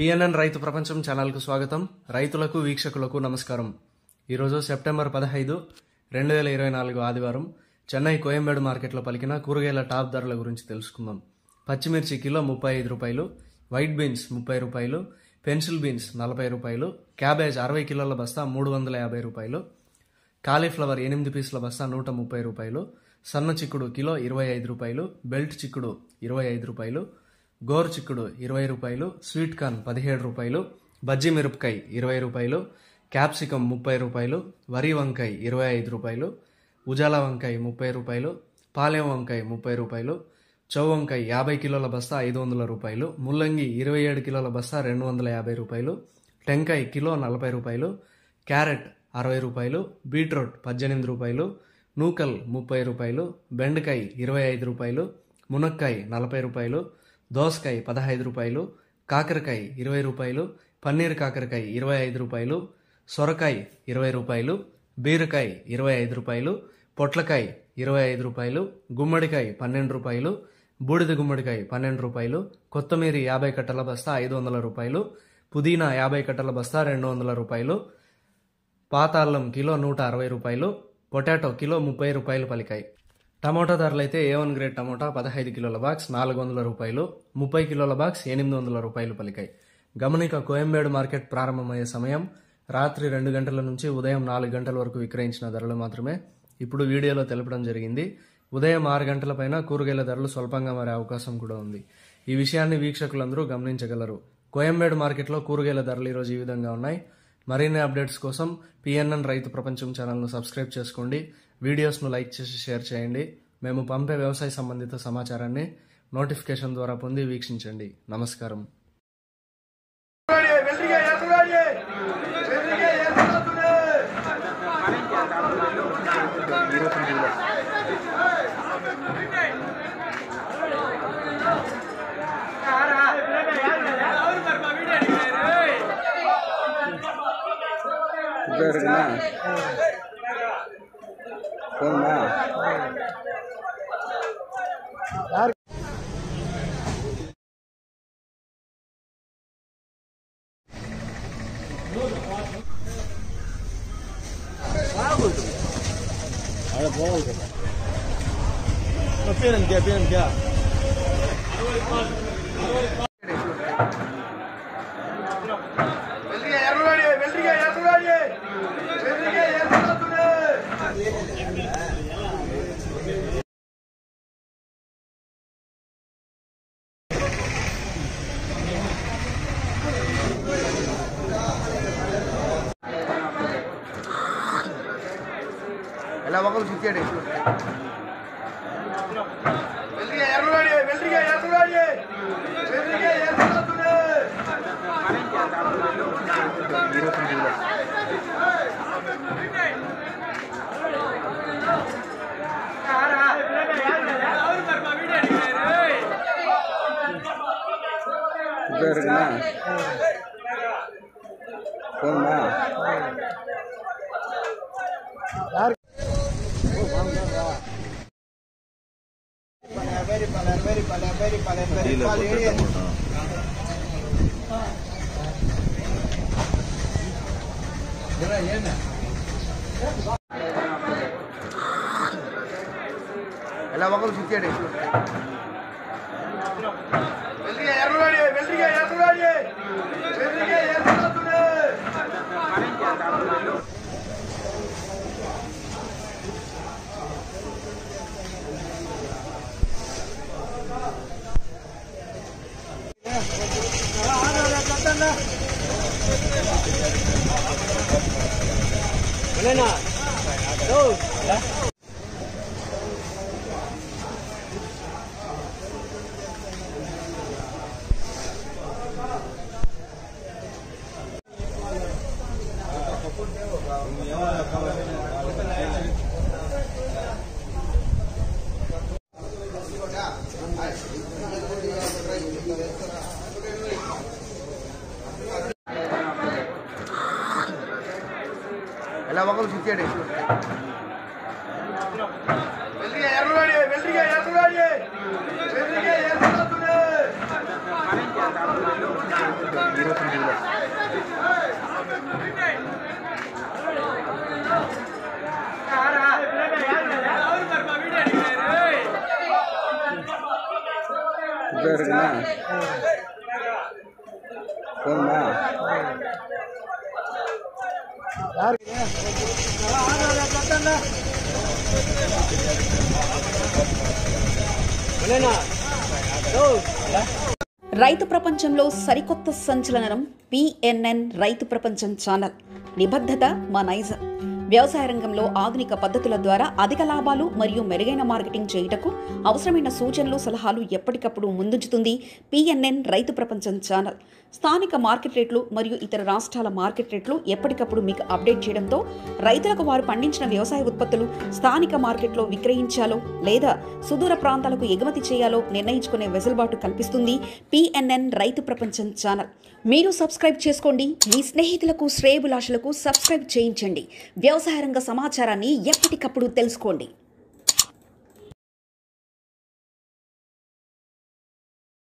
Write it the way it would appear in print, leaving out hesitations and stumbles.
PNN రైతు ప్రపంచం ఛానల్కు స్వాగతం. రైతులకు వీక్షకులకు నమస్కారం. ఈరోజు సెప్టెంబర్ 15, 2024 ఆదివారం చెన్నై కోయంబేడు మార్కెట్లో పలికిన కూరగాయల టాప్ ధరల గురించి తెలుసుకుందాం. పచ్చిమిర్చి కిలో 35 రూపాయలు, వైట్ బీన్స్ 30 రూపాయలు, పెన్సిల్ బీన్స్ 40 రూపాయలు, క్యాబేజ్ 60 కిలోల బస్తా 350 రూపాయలు, కాలీఫ్లవర్ 8 పీసుల బస్తా 130 రూపాయలు, సన్న చిక్కుడు కిలో 25 రూపాయలు, బెల్ట్ చిక్కుడు 25 రూపాయలు, గోరు చిక్కుడు 20 రూపాయలు, స్వీట్ కార్న్ 17 రూపాయలు, బజ్జీ మిరపకాయ 20 రూపాయలు, క్యాప్సికం 30 రూపాయలు, వరి వంకాయ 25 రూపాయలు, ఉజాల వంకాయ 30 రూపాయలు, పాలెం వంకాయ 30 రూపాయలు, చౌ వంకాయ 50 కిలోల బస్తా 500 రూపాయలు, ముల్లంగి 27 కిలోల బస్తా 250 రూపాయలు, టెంకాయ కిలో 40 రూపాయలు, క్యారెట్ 60 రూపాయలు, బీట్రూట్ 18 రూపాయలు, నూకల్ 30 రూపాయలు, బెండకాయ 25 రూపాయలు, మునక్కాయ 40 రూపాయలు, దోసకాయ 15 రూపాయలు, కాకరకాయ 20 రూపాయలు, పన్నీర్ కాకరకాయ 25 రూపాయలు, సొరకాయ 20 రూపాయలు, బీరకాయ 25 రూపాయలు, పొట్లకాయ 25 రూపాయలు, గుమ్మడికాయ 12 రూపాయలు, బూడిద గుమ్మడికాయ 12 రూపాయలు, కొత్తిమీర 50 కట్టల బస్తా 500 రూపాయలు, పుదీనా 50 కట్టల బస్తా 200 రూపాయలు, పాత అల్లం కిలో 160 రూపాయలు, పొటాటో కిలో 30 రూపాయలు పలికాయి. టమోటా ధరలు అయితే A1 గ్రేడ్ టమోటా 15 కిలోల బాక్స్ 400 రూపాయలు, 30 కిలోల బాక్స్ 800 రూపాయలు పలికాయి. గమనిక, కోయంబేడు మార్కెట్ ప్రారంభమయ్యే సమయం రాత్రి 2 గంటల నుంచి ఉదయం 4 గంటల వరకు విక్రయించిన ధరలు మాత్రమే ఇప్పుడు వీడియోలో తెలపడం జరిగింది. ఉదయం 6 గంటల పైన కూరగాయల ధరలు స్వల్పంగా మారే అవకాశం కూడా ఉంది. ఈ విషయాన్ని వీక్షకులందరూ గమనించగలరు. కోయంబేడు మార్కెట్లో కూరగాయల ధరలు ఈరోజు ఈ విధంగా ఉన్నాయి. మరిన్ని అప్డేట్స్ కోసం పిఎన్ఎన్ రైతు ప్రపంచం ఛానల్ను సబ్స్క్రైబ్ చేసుకోండి. వీడియోస్ను లైక్ చేసి షేర్ చేయండి. మేము పంపే వ్యవసాయ సంబంధిత సమాచారాన్ని నోటిఫికేషన్ ద్వారా పొంది వీక్షించండి. నమస్కారం. ಎಲ್ಲ ಮಕ್ಕಳು ಸಿಕ್ಕೇಡಿ ಎಲ್ಲ ಮಕ್ಕಳು ಸಿಕ್ಕೇಡಿ ಎಲ್ಲ ಮಕ್ಕಳು ಸಿಕ್ಕೇಡಿ Gracias. రైతు ప్రపంచంలో సరికొత్త సంచలనం పిఎన్ఎన్ రైతు ప్రపంచం ఛానల్. నిబద్ధత మా నైజం. వ్యవసాయ రంగంలో ఆధునిక పద్ధతుల ద్వారా అధిక లాభాలు మరియు మెరుగైన మార్కెటింగ్ చేయుటకు అవసరమైన సూచనలు, సలహాలు ఎప్పటికప్పుడు ముందుంచుతుంది పిఎన్ఎన్ రైతు ప్రపంచం ఛానల్. స్థానిక మార్కెట్ రేట్లు మరియు ఇతర రాష్ట్రాల మార్కెట్ రేట్లు ఎప్పటికప్పుడు మీకు అప్డేట్ చేయడంతో రైతులకు వారు పండించిన వ్యవసాయ ఉత్పత్తులు స్థానిక మార్కెట్లో విక్రయించాలో లేదా సుదూర ప్రాంతాలకు ఎగుమతి చేయాలో నిర్ణయించుకునే వెసులుబాటు కల్పిస్తుంది పిఎన్ఎన్ రైతు ప్రపంచం ఛానల్. మీరు సబ్స్క్రైబ్ చేసుకోండి. మీ స్నేహితులకు, శ్రేయోభిలాషులకు సబ్స్క్రైబ్ చేయించండి. వ్యవసాయ రంగ సమాచారాన్ని ఎప్పటికప్పుడు తెలుసుకోండి.